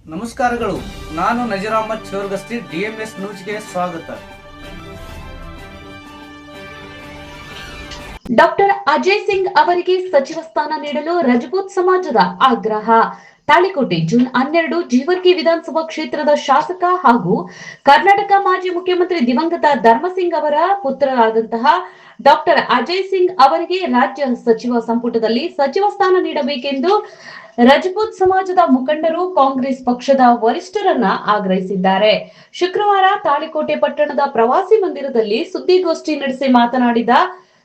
ನಮಸ್ಕಾರಗಳು. ನಾನು ನಜೀರ್ ಅಹಮದ್ ಚೋರ್ಗಸ್ತಿ, DMS ನ್ಯೂಸ್ಗೆ ಸ್ವಾಗತ. ಡಾಕ್ಟರ್ ಅಜಯ್ ಸಿಂಗ್ ಅವರಿಗೆ ಸಚಿವ ಸ್ಥಾನ ನೀಡಲು ರಜಪೂತ್ ಸಮಾಜದ ಆಗ್ರಹ. ತಾಳಿಕೋಟೆ ಜೂನ್ 12 ಜೀವರ್ಗಿ ವಿಧಾನಸಭಾ ಕ್ಷೇತ್ರದ ಶಾಸಕ ಹಾಗೂ ಕರ್ನಾಟಕ ಮಾಜಿ ಮುಖ್ಯಮಂತ್ರಿ ದಿವಂಗತ ಧರ್ಮಸಿಂಗ್ ಅವರ ಪುತ್ರರಾದಂತಹ ಡಾಕ್ಟರ್ ಅಜಯ್ ಸಿಂಗ್ ಅವರಿಗೆ ರಾಜ್ಯ ಸಚಿವ ಸಂಪುಟದಲ್ಲಿ ಸಚಿವ ಸ್ಥಾನ ನೀಡಬೇಕೆಂದು ರಜಪೂತ್ ಸಮಾಜದ ಮುಖಂಡರು ಕಾಂಗ್ರೆಸ್ ಪಕ್ಷದ ವರಿಷ್ಠರನ್ನ ಆಗ್ರಹಿಸಿದ್ದಾರೆ. ಶುಕ್ರವಾರ ತಾಳಿಕೋಟೆ ಪಟ್ಟಣದ ಪ್ರವಾಸಿ ಮಂದಿರದಲ್ಲಿ ಸುದ್ದಿಗೋಷ್ಠಿ ನಡೆಸಿ ಮಾತನಾಡಿದ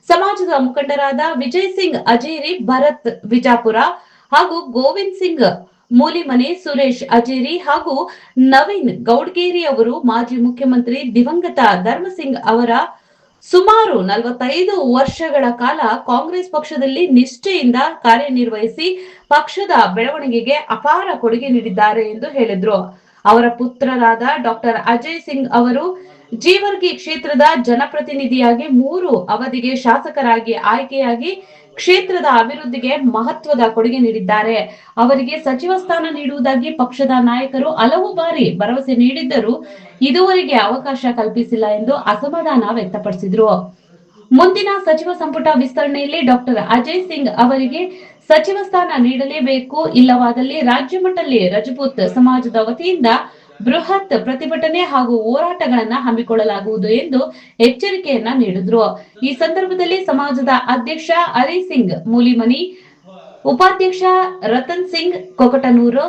ಸಮಾಜದ ಮುಖಂಡರಾದ ವಿಜಯ್ ಸಿಂಗ್ ಅಜೇರಿ, ಭರತ್ ವಿಜಾಪುರ ಹಾಗೂ ಗೋವಿಂದ್ ಸಿಂಗ್ ಮೂಲಿಮನೆ, ಸುರೇಶ್ ಅಜೇರಿ ಹಾಗೂ ನವೀನ್ ಗೌಡ್ಗೇರಿ ಅವರು ಮಾಜಿ ಮುಖ್ಯಮಂತ್ರಿ ದಿವಂಗತ ಧರ್ಮಸಿಂಗ್ ಅವರ ಸುಮಾರು 45 ವರ್ಷಗಳ ಕಾಲ ಕಾಂಗ್ರೆಸ್ ಪಕ್ಷದಲ್ಲಿ ನಿಷ್ಠೆಯಿಂದ ಕಾರ್ಯನಿರ್ವಹಿಸಿ ಪಕ್ಷದ ಬೆಳವಣಿಗೆಗೆ ಅಪಾರ ಕೊಡುಗೆ ನೀಡಿದ್ದಾರೆ ಎಂದು ಹೇಳಿದ್ರು. ಅವರ ಪುತ್ರರಾದ ಡಾಕ್ಟರ್ ಅಜಯ್ ಸಿಂಗ್ ಅವರು ಜೀವರ್ಗಿ ಕ್ಷೇತ್ರದ ಜನಪ್ರತಿನಿಧಿಯಾಗಿ 3 ಅವಧಿಗೆ ಶಾಸಕರಾಗಿ ಆಯ್ಕೆಯಾಗಿ ಕ್ಷೇತ್ರದ ಅಭಿವೃದ್ಧಿಗೆ ಮಹತ್ವದ ಕೊಡುಗೆ ನೀಡಿದ್ದಾರೆ. ಅವರಿಗೆ ಸಚಿವ ಸ್ಥಾನ ನೀಡುವುದಾಗಿ ಪಕ್ಷದ ನಾಯಕರು ಹಲವು ಬಾರಿ ಭರವಸೆ ನೀಡಿದ್ದರೂ ಇದುವರೆಗೆ ಅವಕಾಶ ಕಲ್ಪಿಸಿಲ್ಲ ಎಂದು ಅಸಮಾಧಾನ ವ್ಯಕ್ತಪಡಿಸಿದರು. ಮುಂದಿನ ಸಚಿವ ಸಂಪುಟ ವಿಸ್ತರಣೆಯಲ್ಲಿ ಡಾಕ್ಟರ್ ಅಜಯ್ ಸಿಂಗ್ ಅವರಿಗೆ ಸಚಿವ ಸ್ಥಾನ ನೀಡಲೇಬೇಕು, ಇಲ್ಲವಾದಲ್ಲಿ ರಾಜ್ಯ ಮಟ್ಟದಲ್ಲಿ ರಜಪೂತ್ ಸಮಾಜದ ವತಿಯಿಂದ ಬೃಹತ್ ಪ್ರತಿಭಟನೆ ಹಾಗೂ ಹೋರಾಟಗಳನ್ನ ಹಮ್ಮಿಕೊಳ್ಳಲಾಗುವುದು ಎಂದು ಎಚ್ಚರಿಕೆಯನ್ನ ನೀಡಿದ್ರು. ಈ ಸಂದರ್ಭದಲ್ಲಿ ಸಮಾಜದ ಅಧ್ಯಕ್ಷ ಹರಿ ಸಿಂಗ್ ಮೂಲಿಮನಿ, ಉಪಾಧ್ಯಕ್ಷ ರತನ್ ಸಿಂಗ್ ಕೊಕಟನೂರು,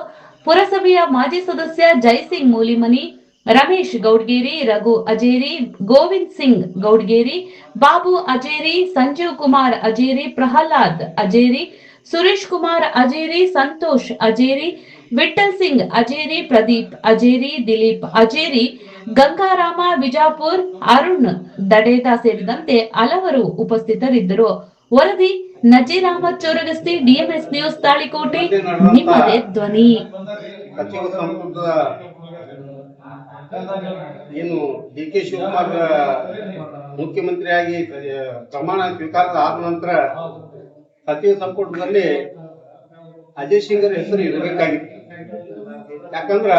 ಪುರಸಭೆಯ ಮಾಜಿ ಸದಸ್ಯ ಜೈಸಿಂಗ್ ಮೂಲಿಮನಿ, ರಮೇಶ್ ಗೌಡ್ಗೇರಿ, ರಘು ಅಜೇರಿ, ಗೋವಿಂದ್ ಸಿಂಗ್ ಗೌಡ್ಗೇರಿ, ಬಾಬು ಅಜೇರಿ, ಸಂಜೀವ್ ಕುಮಾರ್ ಅಜೇರಿ, ಪ್ರಹ್ಲಾದ್ ಅಜೇರಿ, ಸುರೇಶ್ ಕುಮಾರ್ ಅಜೇರಿ, ಸಂತೋಷ್ ಅಜೇರಿ, ವಿಠಲ್ ಸಿಂಗ್ ಅಜೇರಿ, ಪ್ರದೀಪ್ ಅಜೇರಿ, ದಿಲೀಪ್ ಅಜೇರಿ, ಗಂಗಾರಾಮ ವಿಜಾಪುರ್, ಅರುಣ್ ದಡೇದ ಸೇರಿದಂತೆ ಹಲವರು ಉಪಸ್ಥಿತರಿದ್ದರು. ವರದಿ ನಜೀರ್ ಅಹಮದ್ ಚೋರಗಸ್ತಿ, DMS ನ್ಯೂಸ್, ತಾಳಿಕೋಟೆ, ನಿಮ್ಮದೇ ಧ್ವನಿ. ಸಚಿವ ಸಂಪುಟದ ಏನು DK ಶಿವಕುಮಾರ್ ಮುಖ್ಯಮಂತ್ರಿಯಾಗಿ ಪ್ರಮಾಣ ಸ್ವೀಕಾರ ಆದ ನಂತರ ಸಚಿವ ಸಂಪುಟದಲ್ಲಿ ಅಜಯ್ ಸಿಂಗ್ ಹೆಸರು ಇರಬೇಕಾಗಿತ್ತು. ಯಾಕಂದ್ರ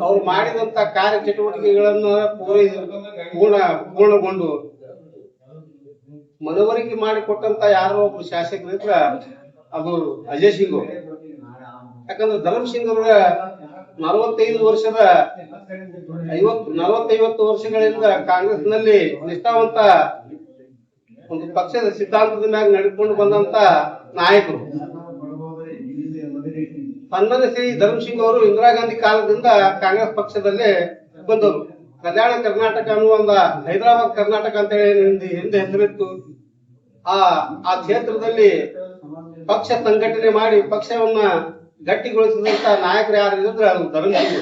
ಅವ್ರು ಮಾಡಿದಂತ ಕಾರ್ಯ ಚಟುವಟಿಕೆಗಳನ್ನು ಪೂರ್ಣಗೊಂಡು ಮನವರಿಕೆ ಮಾಡಿಕೊಟ್ಟಂತ ಯಾರೋ ಒಬ್ರು ಶಾಸಕರಿದ್ರ ಅದು ಅಜಯ್ ಸಿಂಗ್ ಅವರು. ಯಾಕಂದ್ರೆ ಧರ್ಮ್ ಸಿಂಗ್ ಅವರ 45 ವರ್ಷದ 40-50 ವರ್ಷಗಳಿಂದ ಕಾಂಗ್ರೆಸ್ ನಲ್ಲಿ ನಿಷ್ಠಾವಂತ ಒಂದು ಪಕ್ಷದ ಸಿದ್ಧಾಂತದ ಮ್ಯಾಗ ನಡೆದುಕೊಂಡು ಬಂದಂತ ನಾಯಕರು. ಸನ್ಮಾನ್ಯ ಶ್ರೀ ಧರ್ಮ್ ಸಿಂಗ್ ಅವರು ಇಂದಿರಾ ಗಾಂಧಿ ಕಾಲದಿಂದ ಕಾಂಗ್ರೆಸ್ ಪಕ್ಷದಲ್ಲೇ ಬಂದವರು. ಕಲ್ಯಾಣ ಕರ್ನಾಟಕ ಅನ್ನುವ ಒಂದು ಹೈದರಾಬಾದ್ ಕರ್ನಾಟಕ ಅಂತ ಹೇಳಿ ಹಿಂದೆ ಹೆಸರಿತ್ತು. ಆ ಕ್ಷೇತ್ರದಲ್ಲಿ ಪಕ್ಷ ಸಂಘಟನೆ ಮಾಡಿ ಪಕ್ಷವನ್ನ ಗಟ್ಟಿಗೊಳಿಸಿದಂತ ನಾಯಕರು ಯಾರು ಇದ್ರೆ ಅದು ಧರ್ಮ್ ಸಿಂಗ್.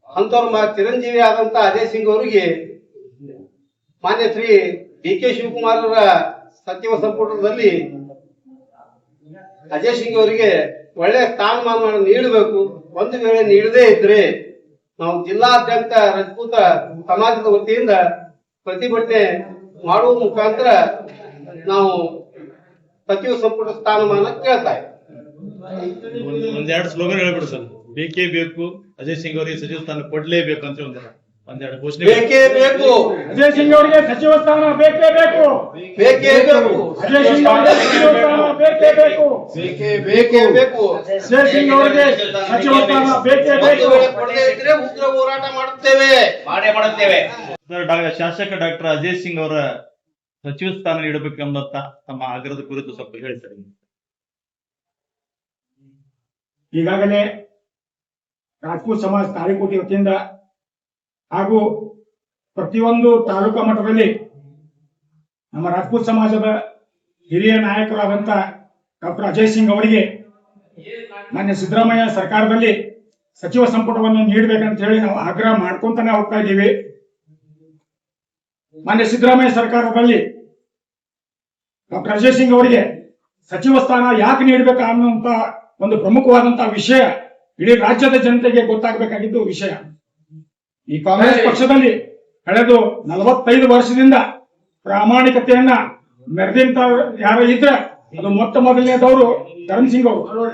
ಅಂತವ್ರ ಚಿರಂಜೀವಿ ಆದಂತ ಅಜಯ್ ಸಿಂಗ್ ಅವರಿಗೆ ಮಾನ್ಯ ಶ್ರೀ DK ಶಿವಕುಮಾರ್ ಅವರ ಸಚಿವ ಸಂಪುಟದಲ್ಲಿ ಅಜಯ್ ಸಿಂಗ್ ಅವರಿಗೆ ಒಳ್ಳೆಯ ಸ್ಥಾನಮಾನ ನೀಡಬೇಕು. ಒಂದು ವೇಳೆ ನೀಡದೇ ಇದ್ರೆ ನಾವು ಜಿಲ್ಲಾದ್ಯಂತ ರಜಪೂತ ಸಮಾಜದ ವತಿಯಿಂದ ಪ್ರತಿಭಟನೆ ಮಾಡುವ ಮುಖಾಂತರ ನಾವು ಸಚಿವ ಸಂಪುಟ ಸ್ಥಾನಮಾನ ಕೇಳ್ತಾ ಇದ್ದೀವಿ. ಒಂದೆರಡು ಸ್ಲೋಗನ್ ಹೇಳ್ಬಿಡು ಸರ್. ಬೇಕೇ ಬೇಕು, ಅಜಯ್ ಸಿಂಗ್ ಅವರಿಗೆ ಸಚಿವ ಸ್ಥಾನ ಕೊಡ್ಲೇಬೇಕು ಅಂತ ಒಂದೆರಡು ಘೋಷಣೆ. ಬೇಕೇ ಬೇಕು, ಅಜಯ್ ಸಿಂಗ್ ಅವರಿಗೆ ಸಚಿವ ಸ್ಥಾನ ಬೇಕೇ ಬೇಕು, ಬೇಕೇ ಬೇಕು, ಅಜಯ್ ಸಿಂಗ್ ಅವರಿಗೆ ಸಚಿವ ಸ್ಥಾನ ಬೇಕೇ ಬೇಕು, ಬೇಕೇ ಬೇಕು, ಅಜಯ್ ಸಿಂಗ್ ಅವರಿಗೆ ಸಚಿವ ಸ್ಥಾನ ಬೇಕೇ ಬೇಕು. ಕೊಡದೇ ಇದ್ರೆ ಉಗ್ರ ಹೋರಾಟ ಮಾಡುತ್ತೇವೆ. ಶಾಸಕ ಡಾಕ್ಟರ್ ಅಜಯ್ ಸಿಂಗ್ ಅವರ ಸಚಿವ ಸ್ಥಾನ ನೀಡಬೇಕೆಂಬಂತ ತಮ್ಮ ಆಗ್ರಹದ ಕುರಿತು ಸ್ವಲ್ಪ ಹೇಳ್ತಾರೆ. ಈಗಾಗಲೇ ರಾಜಪೂತ್ ಸಮಾಜ ತಾಳಿಕೋಟೆ ವತಿಯಿಂದ ಹಾಗೂ ಪ್ರತಿಯೊಂದು ತಾಲೂಕಾ ಮಟ್ಟದಲ್ಲಿ ನಮ್ಮ ರಾಜಪೂತ್ ಸಮಾಜದ ಹಿರಿಯ ನಾಯಕರಾದಂತ ಡಾಕ್ಟರ್ ಅಜಯ್ ಸಿಂಗ್ ಅವರಿಗೆ ಮಾನ್ಯ ಸಿದ್ದರಾಮಯ್ಯ ಸರ್ಕಾರದಲ್ಲಿ ಸಚಿವ ಸಂಪುಟವನ್ನು ನೀಡಬೇಕಂತ ಹೇಳಿ ನಾವು ಆಗ್ರಹ ಮಾಡ್ಕೊಂತಾನೆ ಹೋಗ್ತಾ ಇದ್ದೀವಿ. ಮಾನ್ಯ ಸಿದ್ದರಾಮಯ್ಯ ಸರ್ಕಾರದಲ್ಲಿ ಡಾಕ್ಟರ್ ಅಜಯ್ ಸಿಂಗ್ ಅವರಿಗೆ ಸಚಿವ ಸ್ಥಾನ ಯಾಕೆ ನೀಡಬೇಕು ಅನ್ನುವಂತ ಒಂದು ಪ್ರಮುಖವಾದಂತಹ ವಿಷಯ ಇಡೀ ರಾಜ್ಯದ ಜನತೆಗೆ ಗೊತ್ತಾಗಬೇಕಾಗಿದ್ದು ವಿಷಯ. ಈ ಕಾಂಗ್ರೆಸ್ ಪಕ್ಷದಲ್ಲಿ ಕಳೆದು 45 ವರ್ಷದಿಂದ ಪ್ರಾಮಾಣಿಕತೆಯನ್ನ ಮೆರೆದಂತ ಯಾರು ಇದ್ರೆ ಅದು ಮೊಟ್ಟ ಮೊದಲನೇದವರು ಧರ್ಮಸಿಂಗ್ ಅವರು.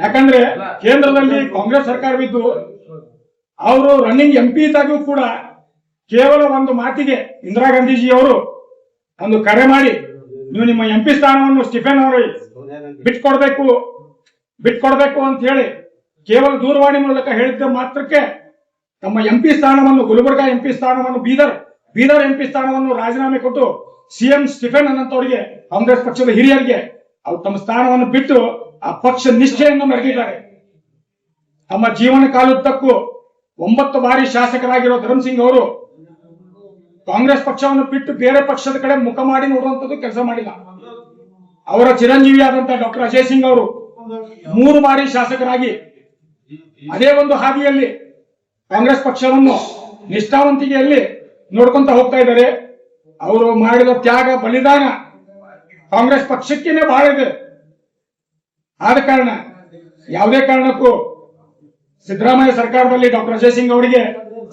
ಯಾಕಂದ್ರೆ ಕೇಂದ್ರದಲ್ಲಿ ಕಾಂಗ್ರೆಸ್ ಸರ್ಕಾರವಿದ್ದು ಅವರು ರನ್ನಿಂಗ್ MP ಇದ್ದಾಗೂ ಕೂಡ ಕೇವಲ ಒಂದು ಮಾತಿಗೆ ಇಂದಿರಾ ಗಾಂಧೀಜಿ ಅವರು ಒಂದು ಕರೆ ಮಾಡಿ ನೀವು ನಿಮ್ಮ MP ಸ್ಥಾನವನ್ನು ಸ್ಟಿಫೆನ್ ಅವರು ಬಿಟ್ಕೊಡ್ಬೇಕು ಅಂತ ಹೇಳಿ ಕೇವಲ ದೂರವಾಣಿ ಮೂಲಕ ಹೇಳಿದ್ದ ಮಾತ್ರಕ್ಕೆ ತಮ್ಮ MP ಸ್ಥಾನವನ್ನು, ಗುಲ್ಬರ್ಗಾ MP ಸ್ಥಾನವನ್ನು, ಬೀದರ್ MP ಸ್ಥಾನವನ್ನು ರಾಜೀನಾಮೆ ಕೊಟ್ಟು CM ಸ್ಟಿಫೆನ್ ಅನ್ನಂತವರಿಗೆ, ಕಾಂಗ್ರೆಸ್ ಪಕ್ಷದ ಹಿರಿಯರಿಗೆ ಅವರು ತಮ್ಮ ಸ್ಥಾನವನ್ನು ಬಿಟ್ಟು ಆ ಪಕ್ಷ ನಿಷ್ಠೆಯನ್ನು ಮೆರೆದಿದ್ದಾರೆ. ತಮ್ಮ ಜೀವನ ಕಾಲುದ್ದಕ್ಕೂ 9 ಬಾರಿ ಶಾಸಕರಾಗಿರೋ ಧರ್ಮಸಿಂಗ್ ಅವರು ಕಾಂಗ್ರೆಸ್ ಪಕ್ಷವನ್ನು ಬಿಟ್ಟು ಬೇರೆ ಪಕ್ಷದ ಕಡೆ ಮುಖ ಮಾಡಿ ನೋಡುವಂತದ್ದು ಕೆಲಸ ಮಾಡಿಲ್ಲ. ಅವರ ಚಿರಂಜೀವಿಯಾದಂತಹ ಡಾಕ್ಟರ್ ಅಜಯ್ ಸಿಂಗ್ ಅವರು 3 ಬಾರಿ ಶಾಸಕರಾಗಿ ಅದೇ ಒಂದು ಹಾದಿಯಲ್ಲಿ ಕಾಂಗ್ರೆಸ್ ಪಕ್ಷವನ್ನು ನಿಷ್ಠಾವಂತಿಕೆಯಲ್ಲಿ ನೋಡ್ಕೊಂತ ಹೋಗ್ತಾ ಇದ್ದಾರೆ. ಅವರು ಮಾಡಿದ ತ್ಯಾಗ, ಬಲಿದಾನ ಕಾಂಗ್ರೆಸ್ ಪಕ್ಷಕ್ಕೇನೆ ಬಹಳ ಇದೆ. ಆದ ಕಾರಣ ಯಾವುದೇ ಕಾರಣಕ್ಕೂ ಸಿದ್ದರಾಮಯ್ಯ ಸರ್ಕಾರದಲ್ಲಿ ಡಾಕ್ಟರ್ ಅಜಯ್ ಸಿಂಗ್ ಅವರಿಗೆ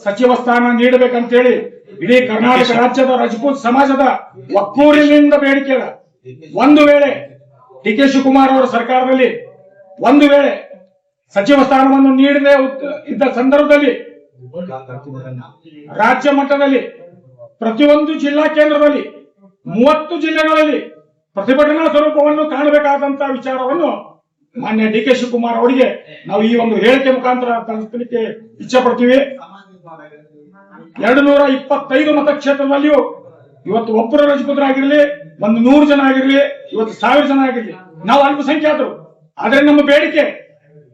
ಸಚಿವ ಸ್ಥಾನ ನೀಡಬೇಕಂತ ಹೇಳಿ ಇಡೀ ಕರ್ನಾಟಕ ರಾಜ್ಯದ ರಜಪೂತ್ ಸಮಾಜದ ಒಕ್ಕೂರಿನಿಂದ ಬೇಡಿಕೆ. ಒಂದು ವೇಳೆ DK ಶಿವಕುಮಾರ್ ಅವರ ಸರ್ಕಾರದಲ್ಲಿ ಒಂದು ವೇಳೆ ಸಚಿವ ಸ್ಥಾನವನ್ನು ನೀಡದೆ ಇದ್ದ ಸಂದರ್ಭದಲ್ಲಿ ರಾಜ್ಯ ಮಟ್ಟದಲ್ಲಿ ಪ್ರತಿಯೊಂದು ಜಿಲ್ಲಾ ಕೇಂದ್ರದಲ್ಲಿ 30 ಜಿಲ್ಲೆಗಳಲ್ಲಿ ಪ್ರತಿಭಟನಾ ಸ್ವರೂಪವನ್ನು ಕಾಣಬೇಕಾದಂತಹ ವಿಚಾರವನ್ನು ಮಾನ್ಯ DK ಶಿವಕುಮಾರ್ ಅವರಿಗೆ ನಾವು ಈ ಒಂದು ಹೇಳಿಕೆ ಮುಖಾಂತರ ತಲುಪಲಿಕ್ಕೆ ಇಚ್ಛೆ ಪಡ್ತೀವಿ. 225 ಮತಕ್ಷೇತ್ರದಲ್ಲಿಯೂ ಇವತ್ತು ಒಬ್ಬರು ರಜಪೂತರಾಗಿರ್ಲಿ, 100 ಜನ ಆಗಿರ್ಲಿ, ಇವತ್ತು 1000 ಜನ ಆಗಿರ್ಲಿ, ನಾವು ಅಲ್ಪಸಂಖ್ಯಾತರು. ಆದ್ರೆ ನಮ್ಮ ಬೇಡಿಕೆ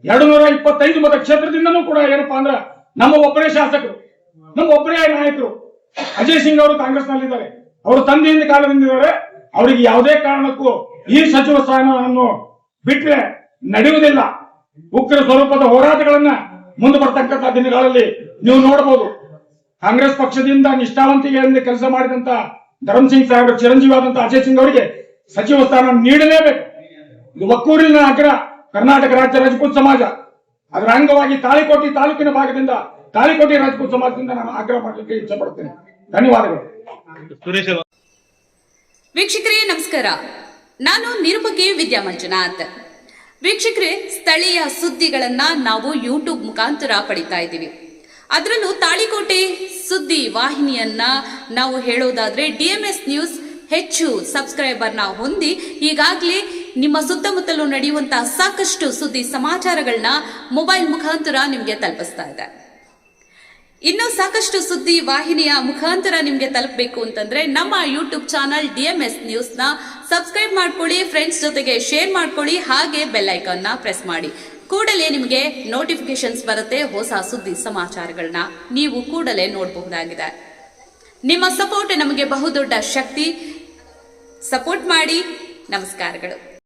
225 ಮತಕ್ಷೇತ್ರದಿಂದನೂ ಕೂಡ ಏನಪ್ಪಾ ಅಂದ್ರೆ ನಮ್ಮ ಒಬ್ಬರೇ ಶಾಸಕರು, ನಮ್ಮ ಒಬ್ಬರೇ ನಾಯಕರು ಅಜಯ್ ಸಿಂಗ್ ಅವರು ಕಾಂಗ್ರೆಸ್ ನಲ್ಲಿದ್ದಾರೆ. ಅವರು ತಂದೆಯಿಂದ ಕಾಲದಿಂದ ಇದ್ದಾರೆ. ಅವರಿಗೆ ಯಾವುದೇ ಕಾರಣಕ್ಕೂ ಈ ಸಚಿವ ಸ್ಥಾನವನ್ನು ಬಿಟ್ರೆ ನಡೆಯುವುದಿಲ್ಲ. ಉಗ್ರ ಸ್ವರೂಪದ ಹೋರಾಟಗಳನ್ನ ಮುಂದೆ ಬರ್ತಕ್ಕಂಥ ದಿನಗಳಲ್ಲಿ ನೀವು ನೋಡಬಹುದು. ಕಾಂಗ್ರೆಸ್ ಪಕ್ಷದಿಂದ ನಿಷ್ಠಾವಂತಿಕೆಯಿಂದ ಕೆಲಸ ಮಾಡಿದಂತ ಧರ್ಮಸಿಂಗ್ ಸಾಹೇಬ್ ಚಿರಂಜೀವಿಯಾದಂತಹ ಅಜಯ್ ಸಿಂಗ್ ಅವರಿಗೆ ಸಚಿವ ಸ್ಥಾನ ನೀಡಲೇಬೇಕು. ಇದು ಒಕ್ಕೂರಿನ ಆಗ್ರಹ. ಕರ್ನಾಟಕ ರಾಜ್ಯ ರಜಪೂತ್ ಸಮಾಜ ಅದರ ಅಂಗವಾಗಿ ತಾಳಿಕೋಟೆ ತಾಲೂಕಿನ ಭಾಗದಿಂದ, ತಾಳಿಕೋಟೆ ರಜಪೂತ್ ಸಮಾಜದಿಂದ ನಾನು ಆಗ್ರಹ ಮಾಡಲಿಕ್ಕೆ ಇಚ್ಛೆ ಪಡ್ತೇನೆ. ಧನ್ಯವಾದಗಳು. ವೀಕ್ಷಕರೇ ನಮಸ್ಕಾರ, ನಾನು ನಿರೂಪಕಿ ವಿದ್ಯಾ ಮಂಜುನಾಥ್. ವೀಕ್ಷಕರೇ, ಸ್ಥಳೀಯ ಸುದ್ದಿಗಳನ್ನ ನಾವು ಯೂಟ್ಯೂಬ್ ಮುಖಾಂತರ ಪಡಿತಾ ಇದ್ದೀವಿ. ಅದರಲ್ಲೂ ತಾಳಿಕೋಟೆ ಸುದ್ದಿ ವಾಹಿನಿಯನ್ನ ನಾವು ಹೇಳೋದಾದ್ರೆ DMS ನ್ಯೂಸ್ ಹೆಚ್ಚು ಸಬ್ಸ್ಕ್ರೈಬರ್ನ ಹೊಂದಿ ಈಗಾಗಲೇ ನಿಮ್ಮ ಸುತ್ತಮುತ್ತಲೂ ನಡೆಯುವಂತಹ ಸಾಕಷ್ಟು ಸುದ್ದಿ ಸಮಾಚಾರಗಳನ್ನ ಮೊಬೈಲ್ ಮುಖಾಂತರ ನಿಮಗೆ ತಲುಪಿಸ್ತಾ ಇದೆ. ಇನ್ನೂ ಸಾಕಷ್ಟು ಸುದ್ದಿ ವಾಹಿನಿಯ ಮುಖಾಂತರ ನಿಮಗೆ ತಲುಪಬೇಕು ಅಂತಂದ್ರೆ ನಮ್ಮ ಯೂಟ್ಯೂಬ್ ಚಾನಲ್ DMS ನ್ಯೂಸ್ನ ಸಬ್ಸ್ಕ್ರೈಬ್ ಮಾಡ್ಕೊಳ್ಳಿ, ಫ್ರೆಂಡ್ಸ್ ಜೊತೆಗೆ ಶೇರ್ ಮಾಡ್ಕೊಳ್ಳಿ, ಹಾಗೆ ಬೆಲ್ ಐಕಾನ್ನ ಪ್ರೆಸ್ ಮಾಡಿ. ಕೂಡಲೇ ನಿಮಗೆ ನೋಟಿಫಿಕೇಶನ್ಸ್ ಬರುತ್ತೆ. ಹೊಸ ಸುದ್ದಿ ಸಮಾಚಾರಗಳನ್ನ ನೀವು ಕೂಡಲೇ ನೋಡಬಹುದಾಗಿದೆ. ನಿಮ್ಮ ಸಪೋರ್ಟ್ ನಮಗೆ ಬಹುದೊಡ್ಡ ಶಕ್ತಿ. ಸಪೋರ್ಟ್ ಮಾಡಿ. ನಮಸ್ಕಾರಗಳು.